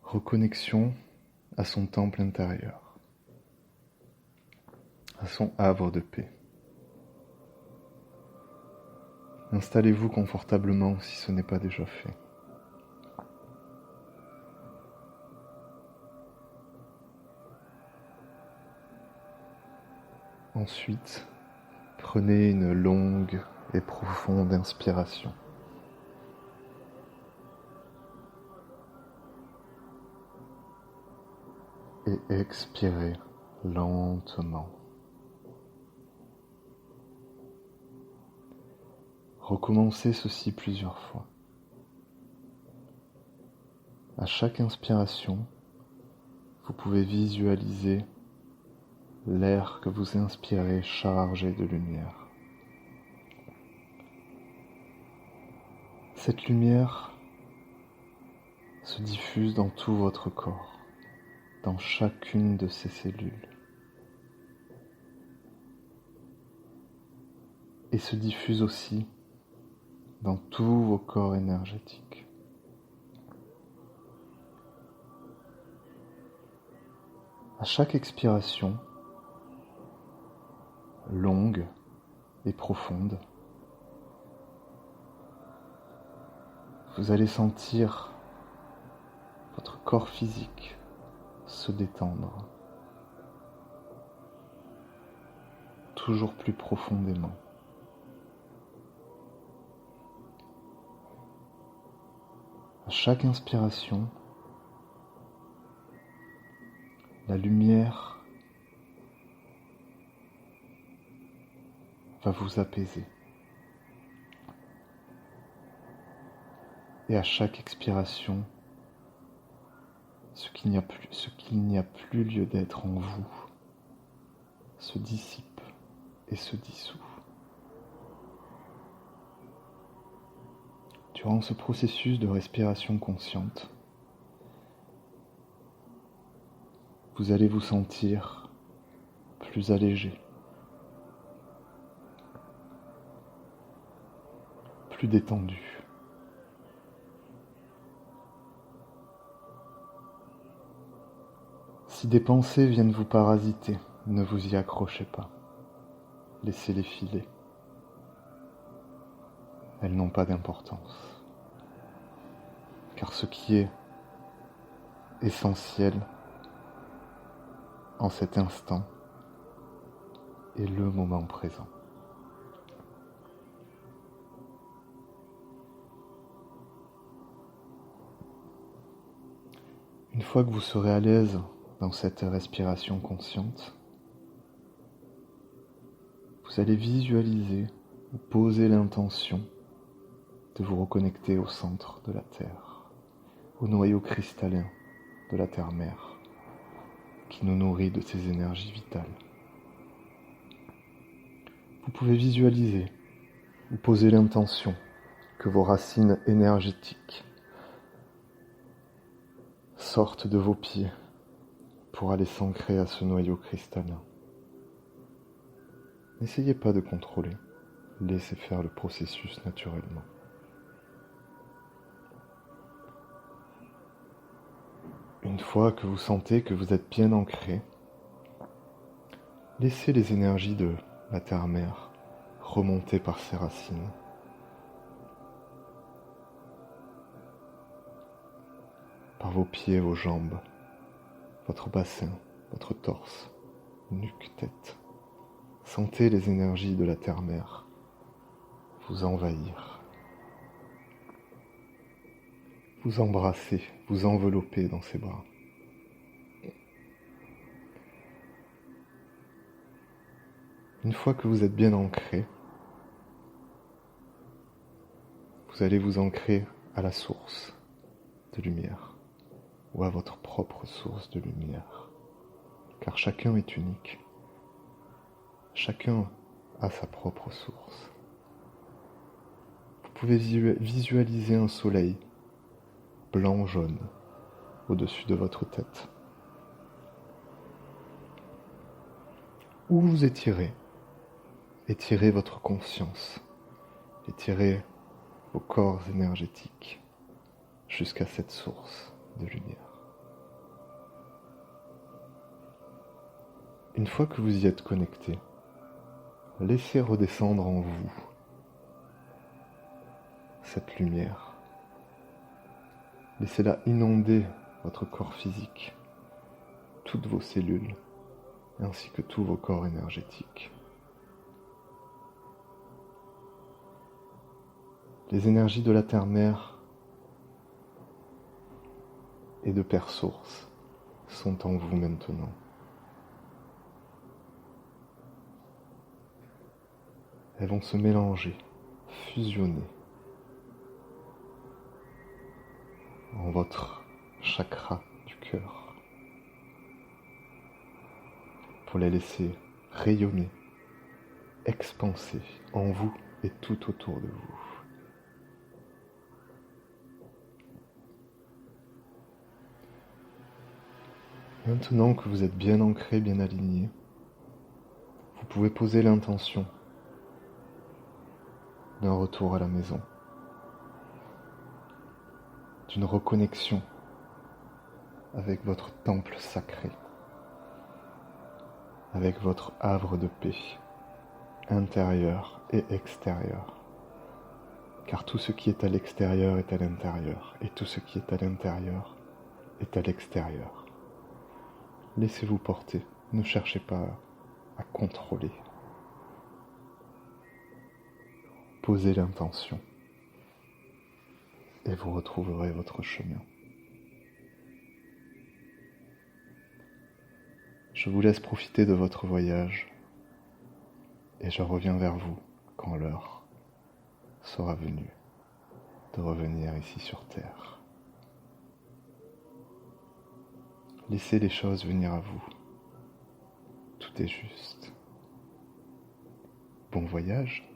reconnexion à son temple intérieur, à son havre de paix. Installez-vous confortablement si ce n'est pas déjà fait. Ensuite, prenez une longue et profonde inspiration. Et expirez lentement. Recommencez ceci plusieurs fois. À chaque inspiration, vous pouvez visualiser l'air que vous inspirez chargé de lumière. Cette lumière se diffuse dans tout votre corps, dans chacune de ses cellules, et se diffuse aussi dans tous vos corps énergétiques. À chaque expiration, longue et profonde, vous allez sentir votre corps physique se détendre toujours plus profondément. À chaque inspiration, la lumière va vous apaiser. Et à chaque expiration, ce qu'il n'y a plus lieu d'être en vous se dissipe et se dissout. Durant ce processus de respiration consciente, vous allez vous sentir plus allégé, plus détendu. Si des pensées viennent vous parasiter, ne vous y accrochez pas. Laissez-les filer. Elles n'ont pas d'importance. Car ce qui est essentiel en cet instant est le moment présent. Une fois que vous serez à l'aise dans cette respiration consciente, vous allez visualiser ou poser l'intention de vous reconnecter au centre de la Terre, au noyau cristallin de la Terre-Mère, qui nous nourrit de ses énergies vitales. Vous pouvez visualiser ou poser l'intention que vos racines énergétiques sortent de vos pieds pour aller s'ancrer à ce noyau cristallin. N'essayez pas de contrôler, laissez faire le processus naturellement. Une fois que vous sentez que vous êtes bien ancré, laissez les énergies de la Terre-Mère remonter par ses racines. Par vos pieds, vos jambes, votre bassin, votre torse, nuque, tête. Sentez les énergies de la Terre-Mère vous envahir, vous embrasser, vous envelopper dans ses bras. Une fois que vous êtes bien ancré, vous allez vous ancrer à la source de lumière ou à votre propre source de lumière, car chacun est unique. Chacun a sa propre source. Vous pouvez visualiser un soleil blanc-jaune au-dessus de votre tête. Ou vous étirez votre conscience, étirez vos corps énergétiques jusqu'à cette source de lumière. Une fois que vous y êtes connecté, laissez redescendre en vous cette lumière. Laissez-la inonder votre corps physique, toutes vos cellules, ainsi que tous vos corps énergétiques. Les énergies de la Terre-Mère et de Père Source sont en vous maintenant. Elles vont se mélanger, fusionner en votre chakra du cœur pour les laisser rayonner, expanser en vous et tout autour de vous. Maintenant que vous êtes bien ancré, bien aligné, vous pouvez poser l'intention d'un retour à la maison, d'une reconnexion avec votre temple sacré, avec votre havre de paix, intérieur et extérieur. Car tout ce qui est à l'extérieur est à l'intérieur, et tout ce qui est à l'intérieur est à l'extérieur. Laissez-vous porter, ne cherchez pas à contrôler. Posez l'intention, et vous retrouverez votre chemin. Je vous laisse profiter de votre voyage, et je reviens vers vous quand l'heure sera venue de revenir ici sur Terre. Laissez les choses venir à vous. Tout est juste. Bon voyage.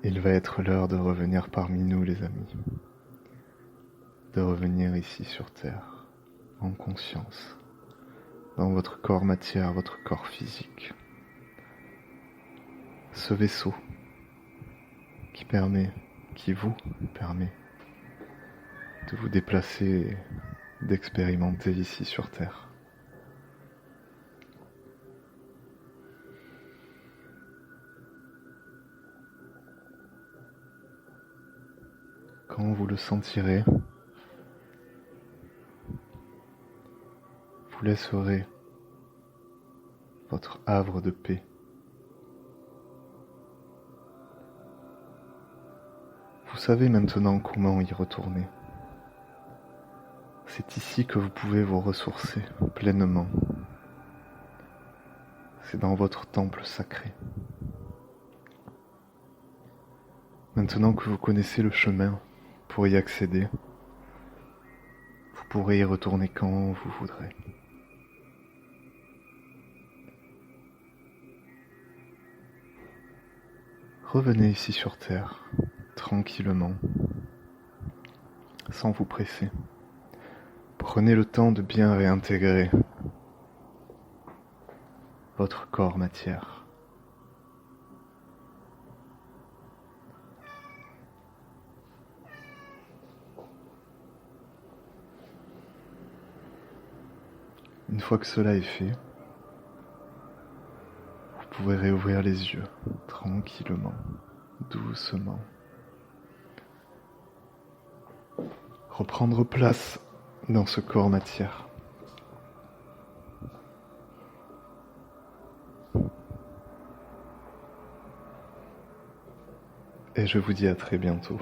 Il va être l'heure de revenir parmi nous, les amis. De revenir ici sur Terre, en conscience, dans votre corps matière, votre corps physique. Ce vaisseau qui vous permet de vous déplacer et d'expérimenter ici sur Terre. Quand vous le sentirez, vous laisserez votre havre de paix. Vous savez maintenant comment y retourner. C'est ici que vous pouvez vous ressourcer pleinement. C'est dans votre temple sacré. Maintenant que vous connaissez le chemin pour y accéder, vous pourrez y retourner quand vous voudrez. Revenez ici sur Terre, tranquillement, sans vous presser. Prenez le temps de bien réintégrer votre corps matière. Une fois que cela est fait, vous pouvez réouvrir les yeux, tranquillement, doucement. Reprendre place dans ce corps matière. Et je vous dis à très bientôt.